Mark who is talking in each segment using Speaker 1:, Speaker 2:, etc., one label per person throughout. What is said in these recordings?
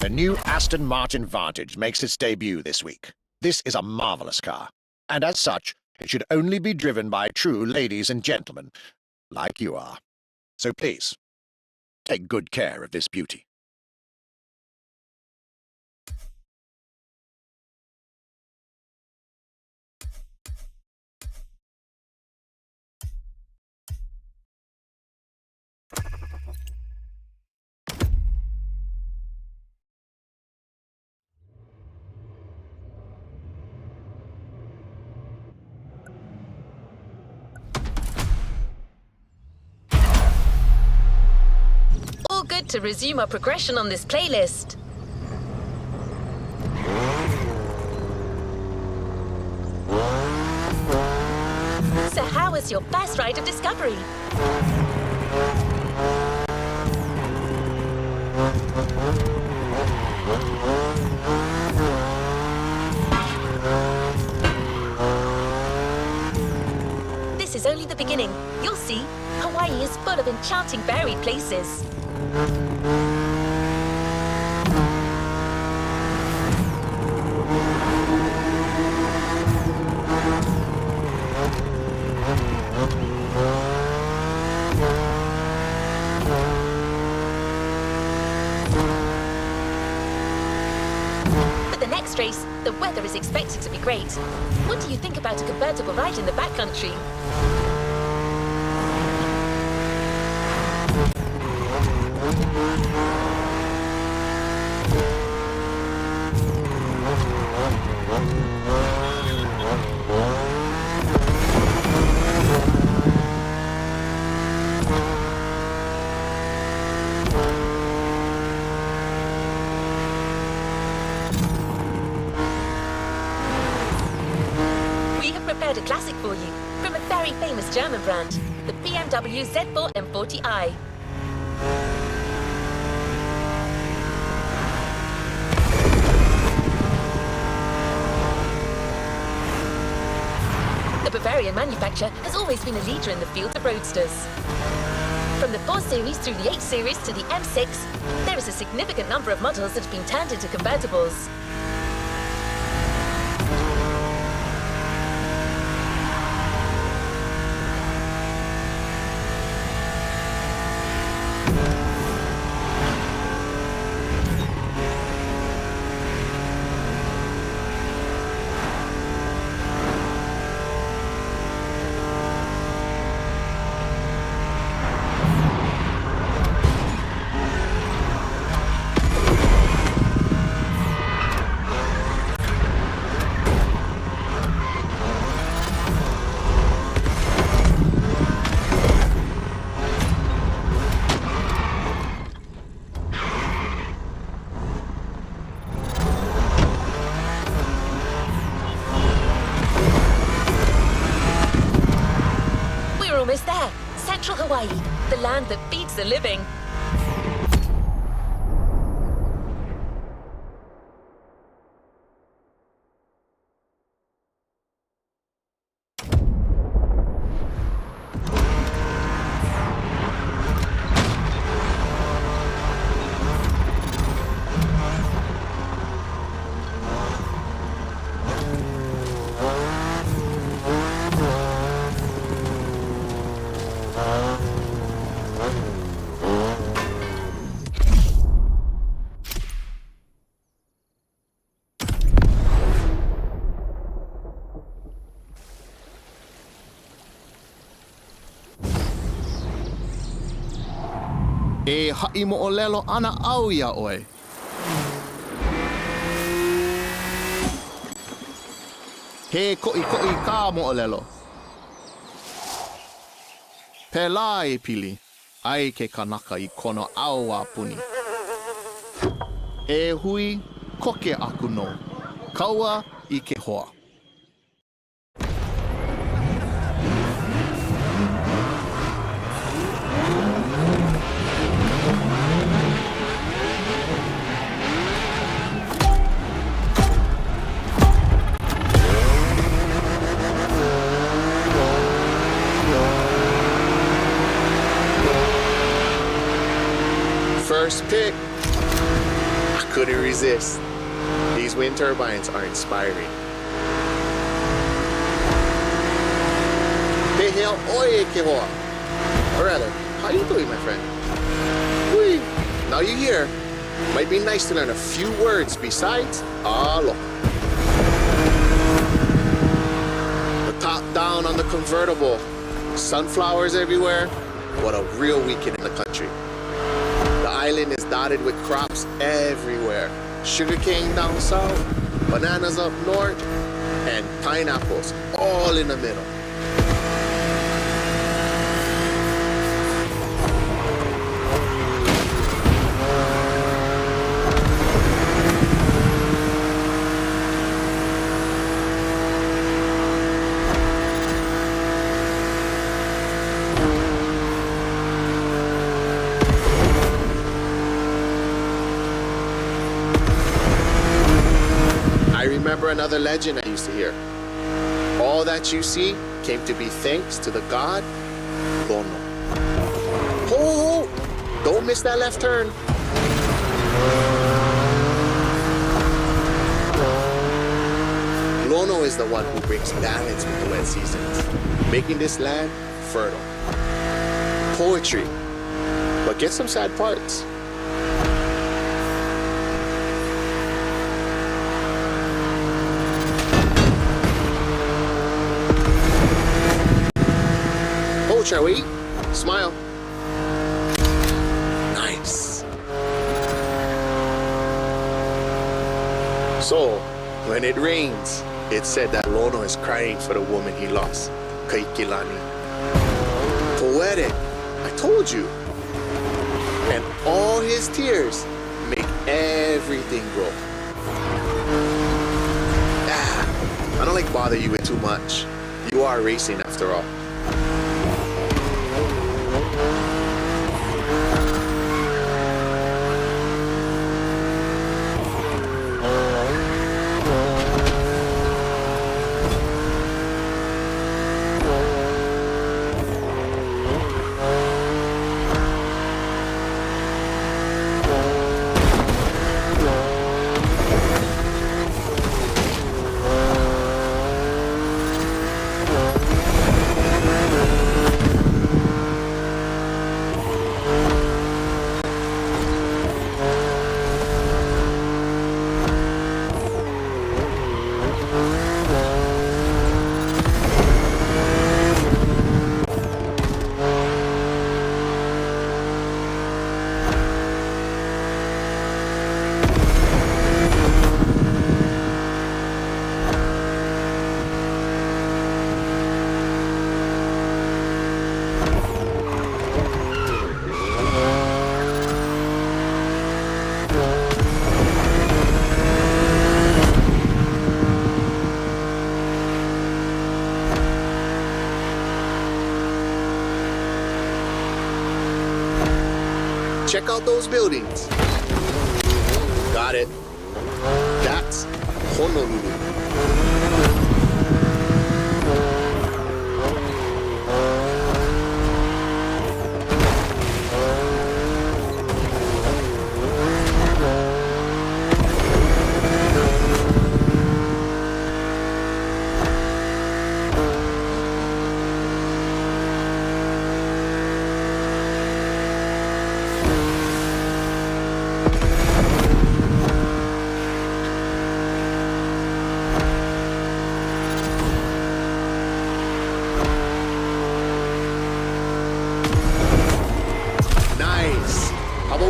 Speaker 1: The new Aston Martin Vantage makes its debut this week. This is a marvelous car, and as such, it should only be driven by true ladies and gentlemen, like you are. So please, take good care of this beauty.
Speaker 2: All good to resume our progression on this playlist. So how was your first ride of discovery? This is only the beginning. You'll see, Hawaii is full of enchanting varied places. For the next race, the weather is expected to be great. What do you think about a convertible ride in the backcountry? We have prepared a classic for you from a very famous German brand, the BMW Z4 M40i. The Bavarian manufacturer has always been a leader in the field of roadsters. From the 4 Series through the 8 Series to the M6, there is a significant number of models that have been turned into convertibles. Almost there. Central Hawaii, the land that feeds the living.
Speaker 3: E ha'i mo'olelo ana au ia oe. He ko'i ka mo'olelo. Pela e pili, ai ke kanaka I kono au a puni. E hui, koke aku no. Kaua I ke hoa. First pick. Aku couldn't resist. These wind turbines are inspiring. Hey, hell, oye, que hoa. Or rather, how you doing, my friend? Whee! Now you're here. Might be nice to learn a few words besides aloha. The top down on the convertible. Sunflowers everywhere. What a real weekend in the country. The island is dotted with crops everywhere. Sugarcane down south, bananas up north, and pineapples all in the middle. Remember another legend I used to hear. All that you see came to be thanks to the god Lono. Ho! Don't miss that left turn. Lono is the one who brings balance with the wet seasons, making this land fertile. Poetry, but get some sad parts. Shall we? Smile. Nice. So, when it rains, it's said that Lono is crying for the woman he lost, Kaikilani. Poetic, I told you. And all his tears make everything grow. I don't like bother you with too much. You are racing after all. Check out those buildings. Got it. That's Honolulu.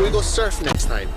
Speaker 3: We go surf next time.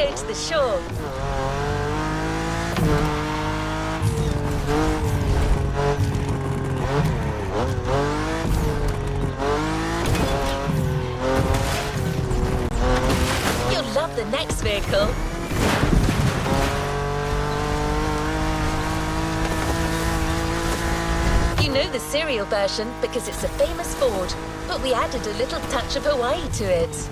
Speaker 2: go to the shore. You'll love the next vehicle. You know the serial version because it's a famous Ford, but we added a little touch of Hawaii to it.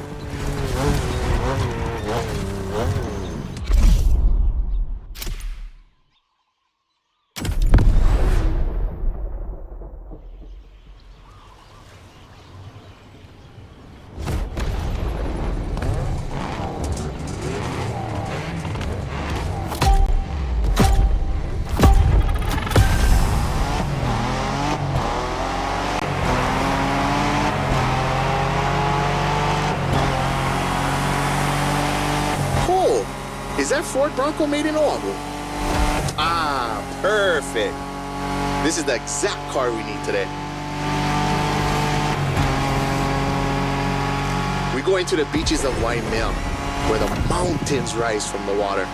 Speaker 3: Is that Ford Bronco made in Oahu? Ah, perfect. This is the exact car we need today. We go into the beaches of Wai'anae, where the mountains rise from the water.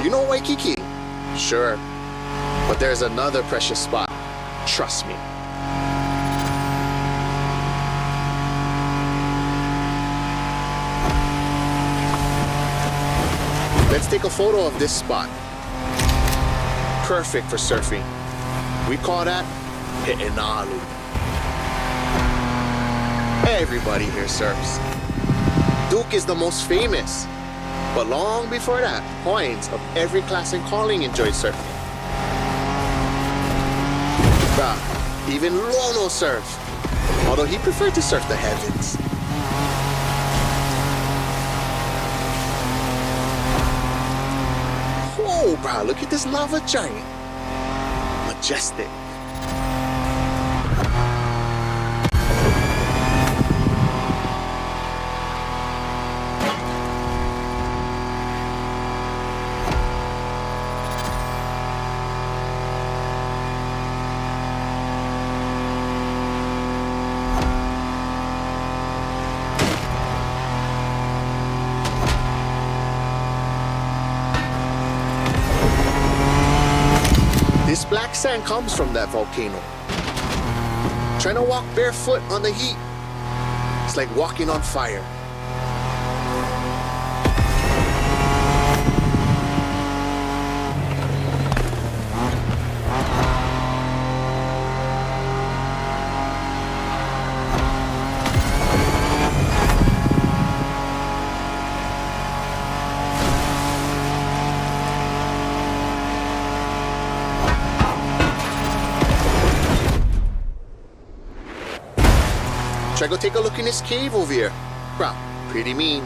Speaker 3: You know Waikiki? Sure. But there's another precious spot. Trust me. Let's take a photo of this spot. Perfect for surfing. We call that Pe'enalu. Everybody here surfs. Duke is the most famous. But long before that, Hawaiians of every class and calling enjoyed surfing. Even Lono surfed, although he preferred to surf the heavens. Oh, bruh, look at this lava giant. Majestic. This black sand comes from that volcano. Trying to walk barefoot on the heat, it's like walking on fire. Try go take a look in this cave over here. Bruh, pretty mean.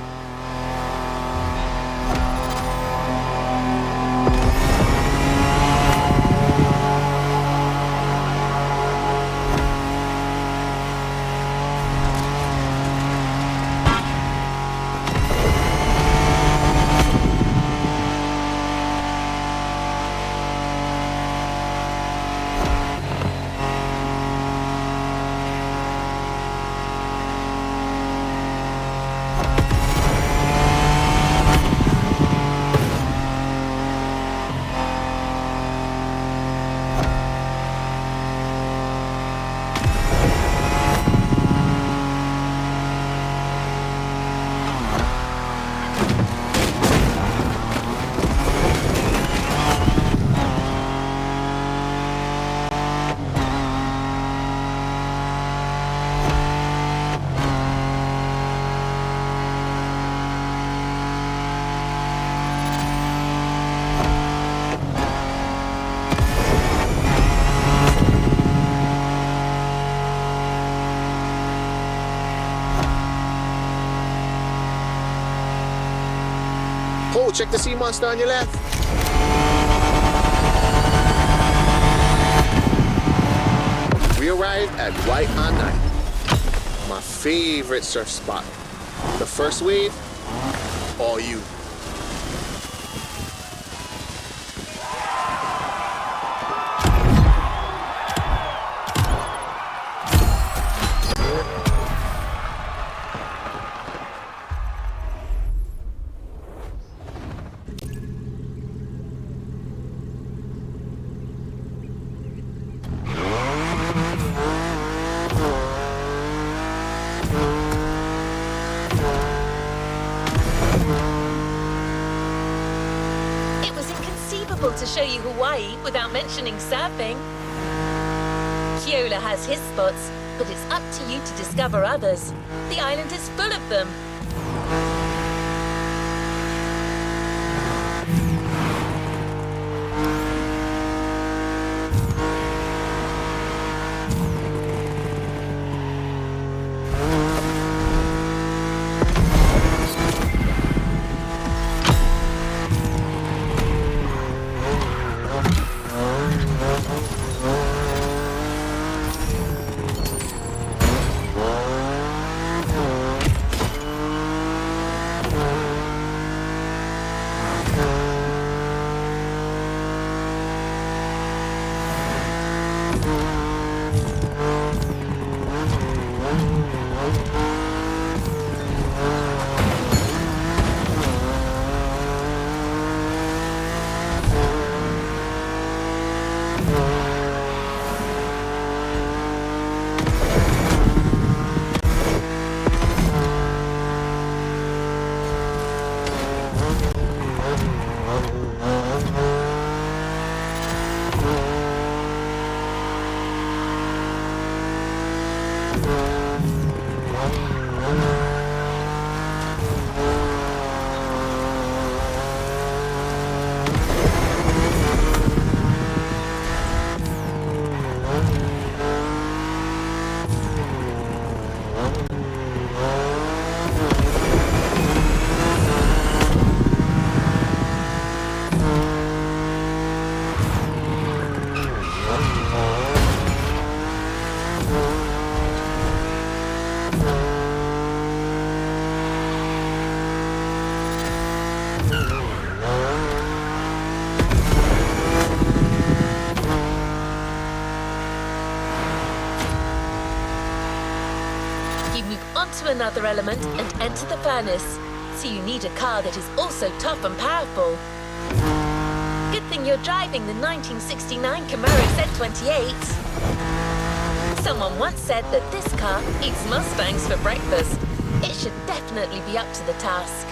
Speaker 3: Oh, check the sea monster on your left. We arrived at Wai'anae, my favorite surf spot. The first wave, all you.
Speaker 2: To show you Hawaii without mentioning surfing. Keola has his spots, but it's up to you to discover others. The island is full of them. To another element and enter the furnace, so you need a car that is also tough and powerful. Good thing you're driving the 1969 Camaro Z28. Someone once said that this car eats Mustangs for breakfast. It should definitely be up to the task.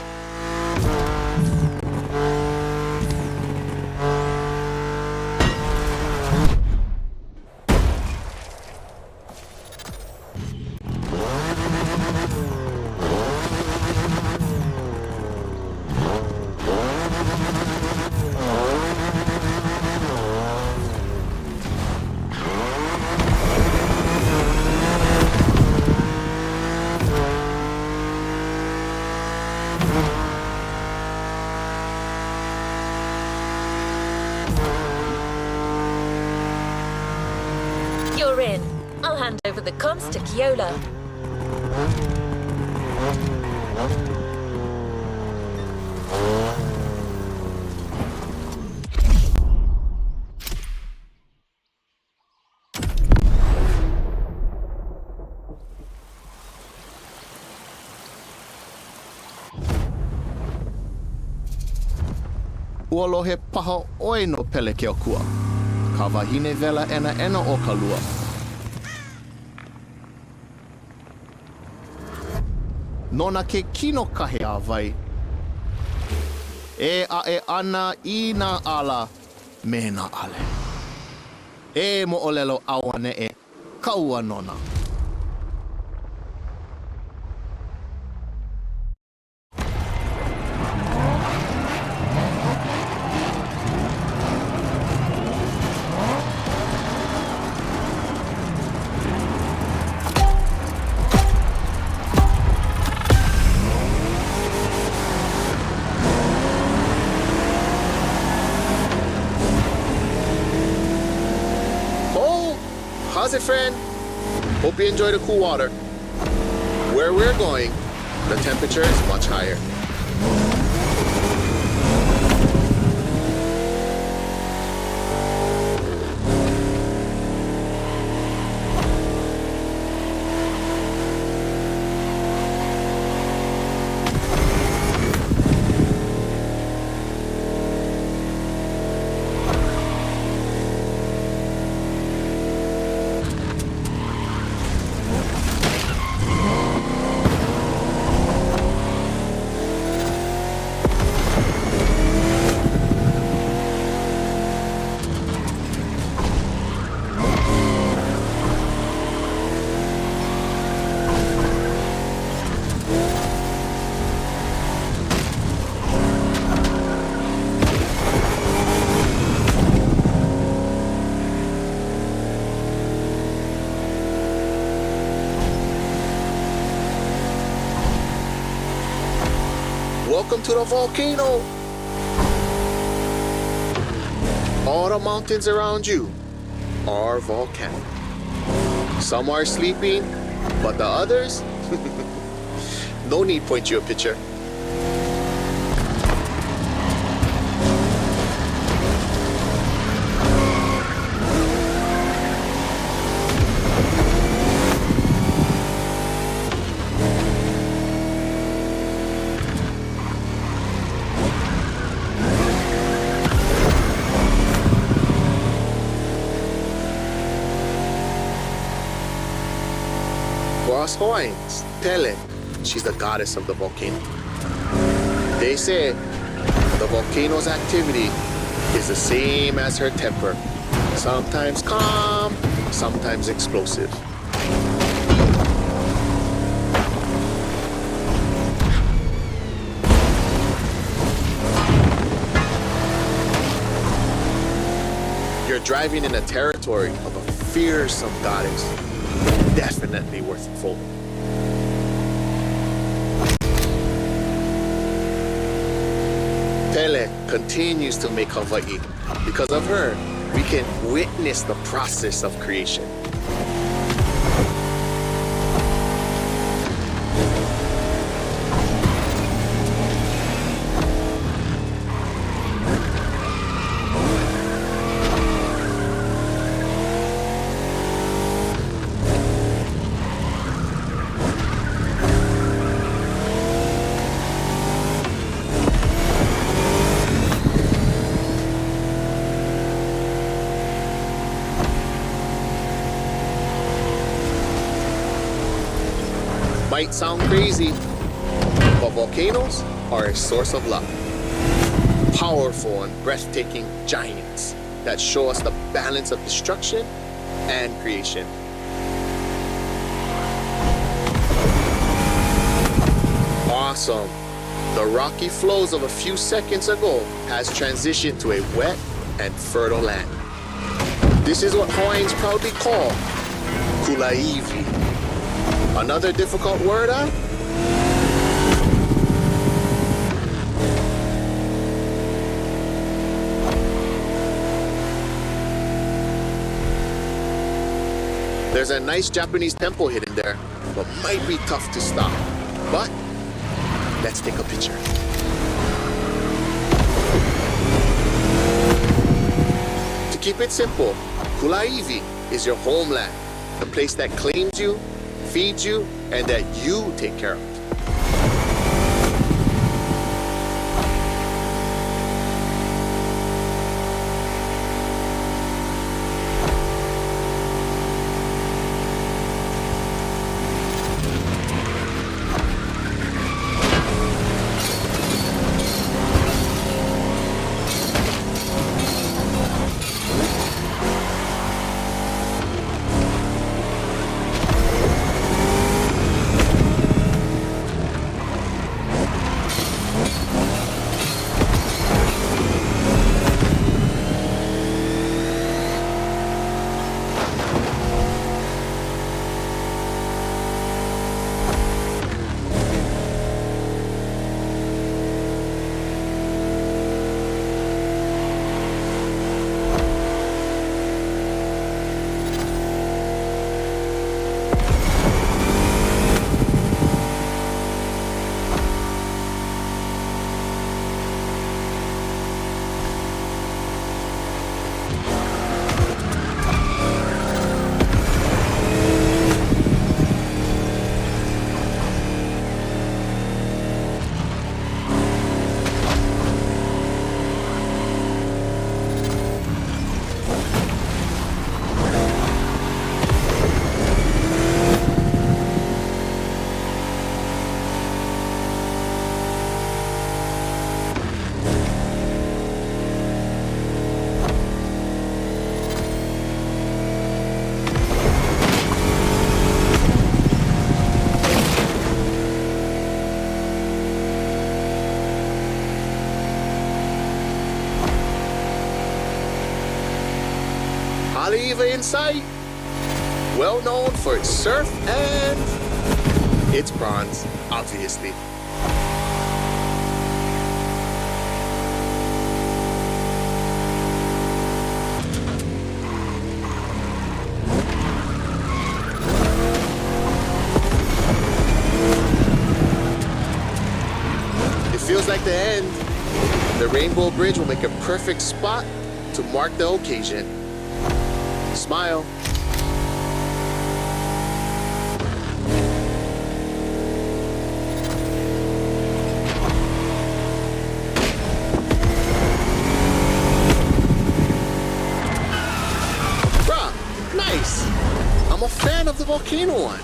Speaker 2: You're in. I'll hand over the comms to Keola.
Speaker 3: Uolo he paha oi no pele ke o kua. Ka wahine vela ena o ka lua. Nona ke kino kahe a vai. E a e ana I na ala me na ale. E mo olelo awane e kaua nona. How's it, friend? Hope you enjoy the cool water. Where we're going the temperature is much higher. Welcome to the volcano. All the mountains around you are volcanic. Some are sleeping, but the others, no need point you a picture. For us Hawaiians, Pele, she's the goddess of the volcano. They say the volcano's activity is the same as her temper. Sometimes calm, sometimes explosive. You're driving in a territory of a fearsome goddess. Definitely worth following. Pele continues to make Hawaii. Because of her, we can witness the process of creation. Might sound crazy, but volcanoes are a source of luck. Powerful and breathtaking giants that show us the balance of destruction and creation. Awesome. The rocky flows of a few seconds ago has transitioned to a wet and fertile land. This is what Hawaiians proudly call Kulaivi. Another difficult word, huh? There's a nice Japanese temple hidden there, but might be tough to stop. But let's take a picture. To keep it simple, Kulaivi is your homeland, the place that claims you, feeds you, and that you take care of. Haleiwa in sight. Well known for its surf and its prawns, obviously. It feels like the end. The Rainbow Bridge will make a perfect spot to mark the occasion. Smile. Bruh, nice. I'm a fan of the volcano one.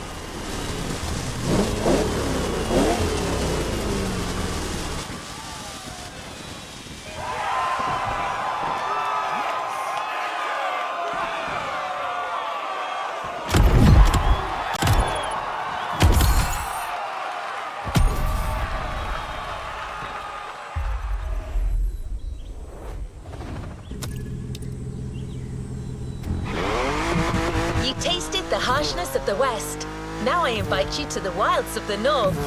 Speaker 2: You tasted the harshness of the West. Now I invite you to the wilds of the North.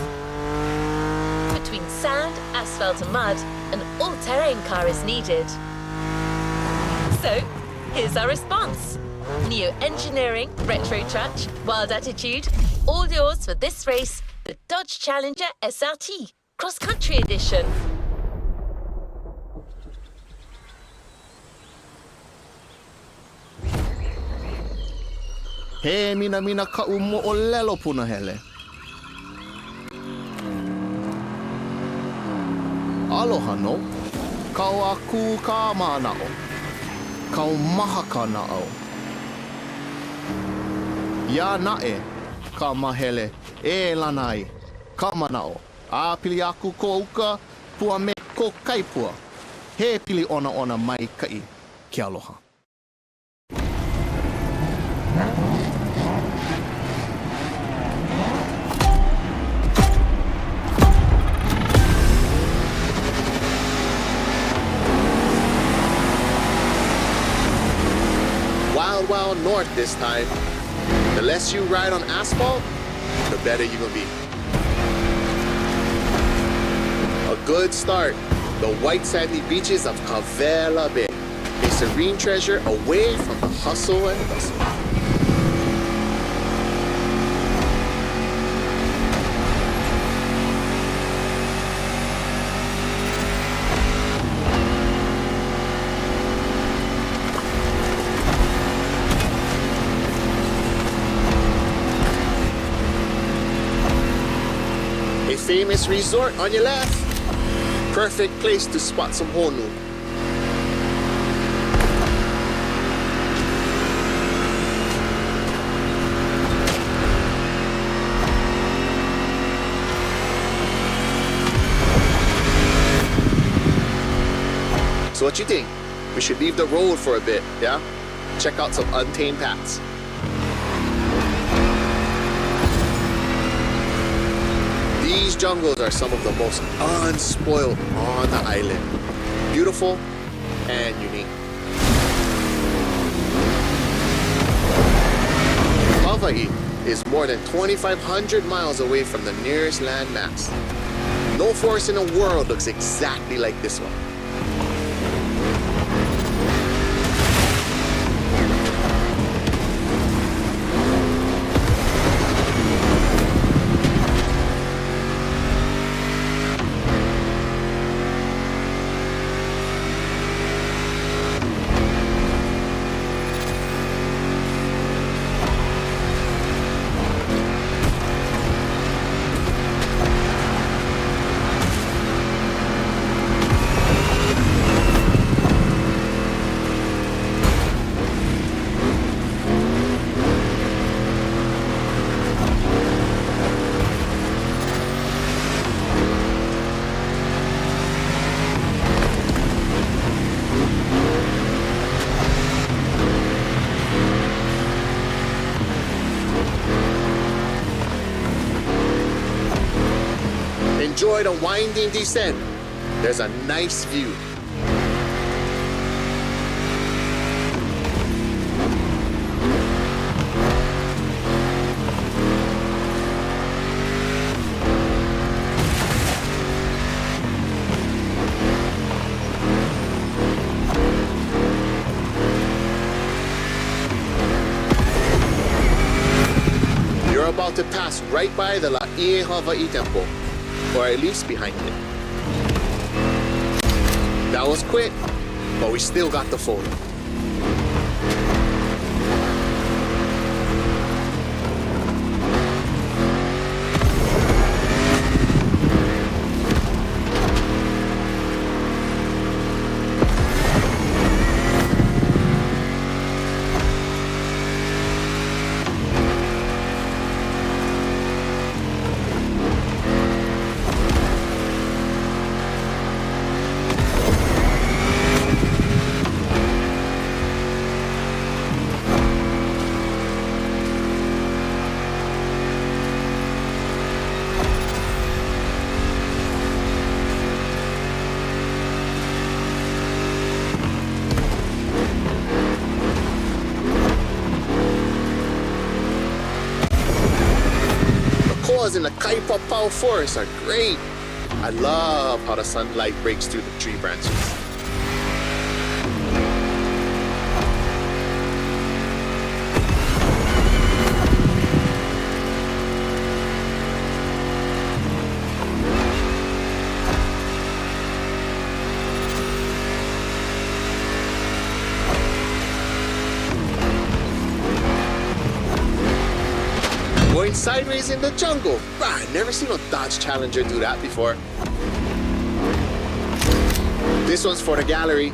Speaker 2: Between sand, asphalt and mud, an all-terrain car is needed. So, here's our response. Neo-engineering, retro touch, wild attitude, all yours for this race, the Dodge Challenger SRT, cross-country edition.
Speaker 4: He mina ka umo o lelo puna hele. Aloha no. Kau a ku ka manao. Kau maha ka nao. Ya nae ka mahele e lanai ka manao. A pili aku ko uka pua me ko kaipua. He pili ona mai kai ki aloha.
Speaker 3: Wild north this time. The less you ride on asphalt, the better you're gonna be. A good start. The white sandy beaches of Kavela Bay. A serene treasure away from the hustle and bustle. Famous resort on your left. Perfect place to spot some honu. So what you think? We should leave the road for a bit, yeah? Check out some untamed paths. These jungles are some of the most unspoiled on the island. Beautiful and unique. Hawaii is more than 2,500 miles away from the nearest landmass. No forest in the world looks exactly like this one. Enjoy the winding descent. There's a nice view. about to pass right by the Laie Hawaii Temple, or at least behind it. That was quick, but we still got the photo. In the Kaipapau forest are great. I love how the sunlight breaks through the tree branches. Going sideways in the jungle. I never seen a Dodge Challenger do that before. This one's for the gallery.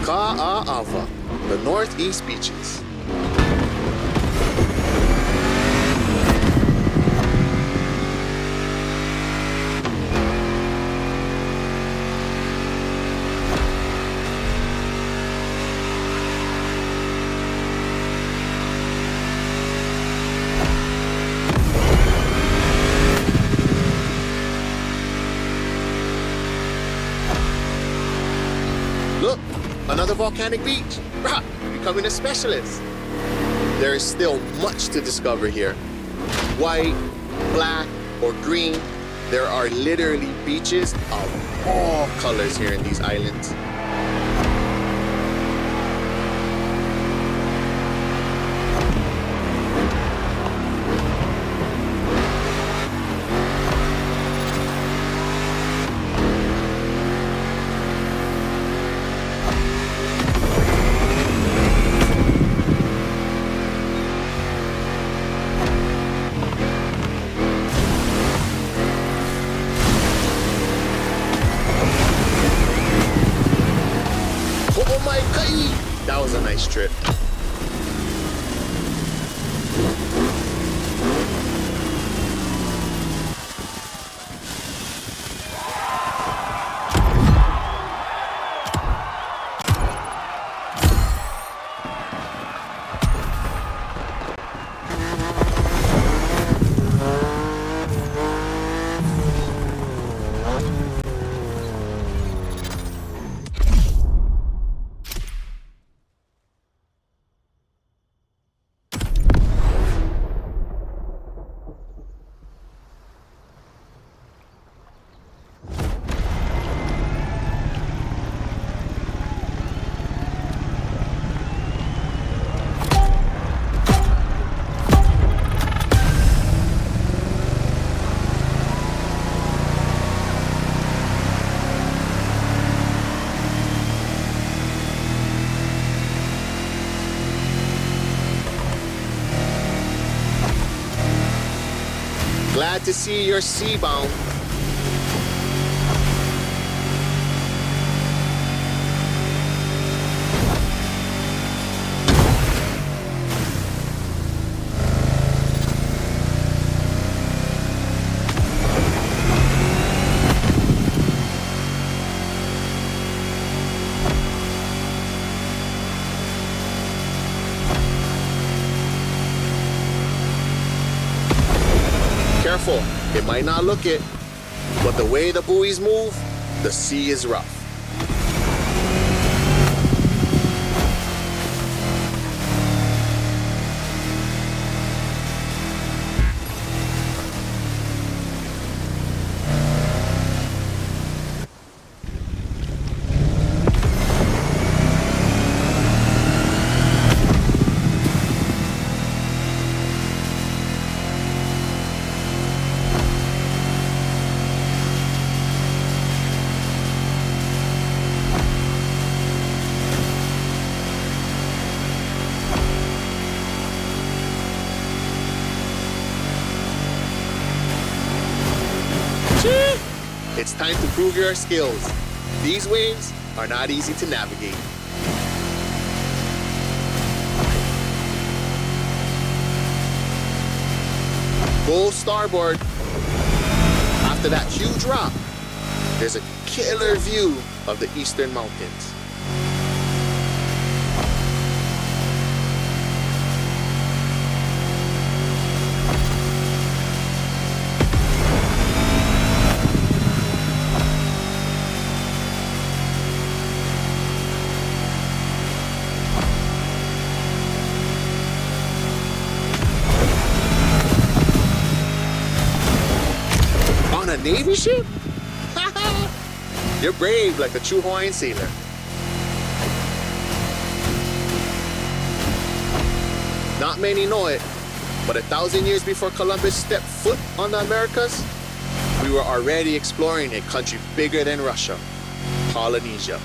Speaker 3: Ka'a'awa, the northeast beaches. Look, another volcanic beach. Rah, becoming a specialist. There is still much to discover here. White, black, or green, there are literally beaches of all colors here in these islands. That was a nice trip. Glad to see you're seabound. Careful, it might not look it, but the way the buoys move, the sea is rough. It's time to prove your skills. These waves are not easy to navigate. Go starboard. After that huge rock, there's a killer view of the eastern mountains. A Navy ship? You're brave like a true Hawaiian sailor. Not many know it, but 1,000 years before Columbus stepped foot on the Americas, we were already exploring a country bigger than Russia, Polynesia.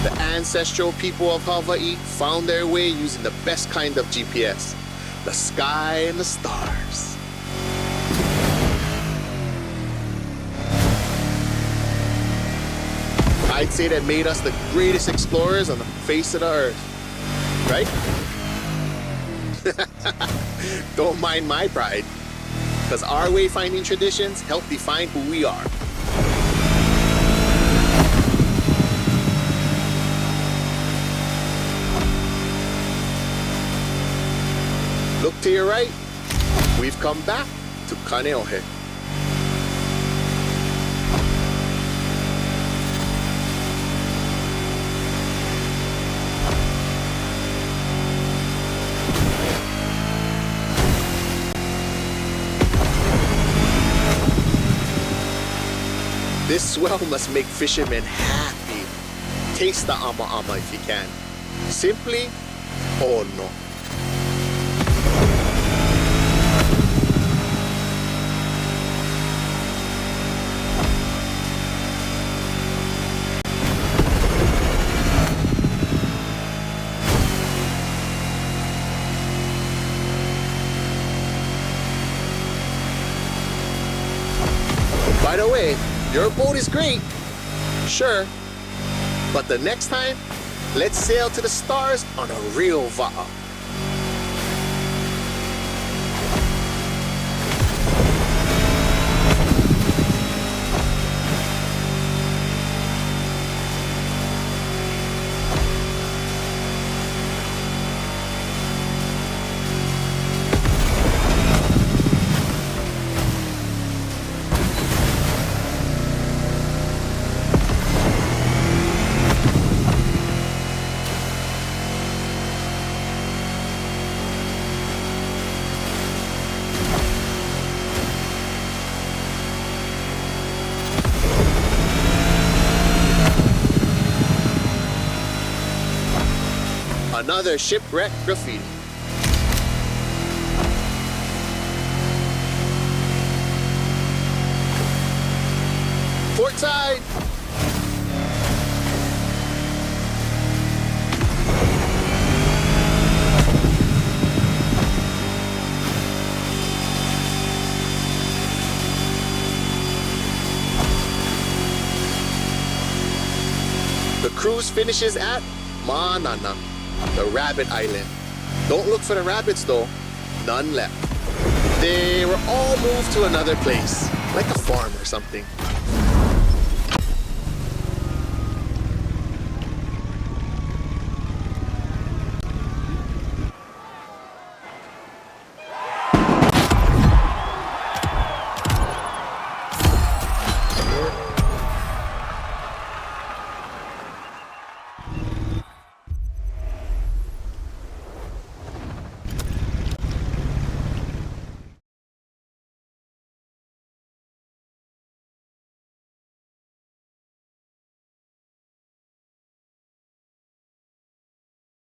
Speaker 3: The ancestral people of Hawaii found their way using the best kind of GPS, the sky and the stars. I'd say that made us the greatest explorers on the face of the earth, right? Don't mind my pride, because our wayfinding traditions help define who we are. Look to your right, we've come back to Kaneohe. This swell must make fishermen happy. Taste the ama if you can. Simply, oh no. By the way, your boat is great, sure, but the next time, let's sail to the stars on a real va'a. Another shipwreck graffiti. Port side. cruise finishes at Moana, the rabbit island. Don't look for the rabbits though, none left. They were all moved to another place, like a farm or something.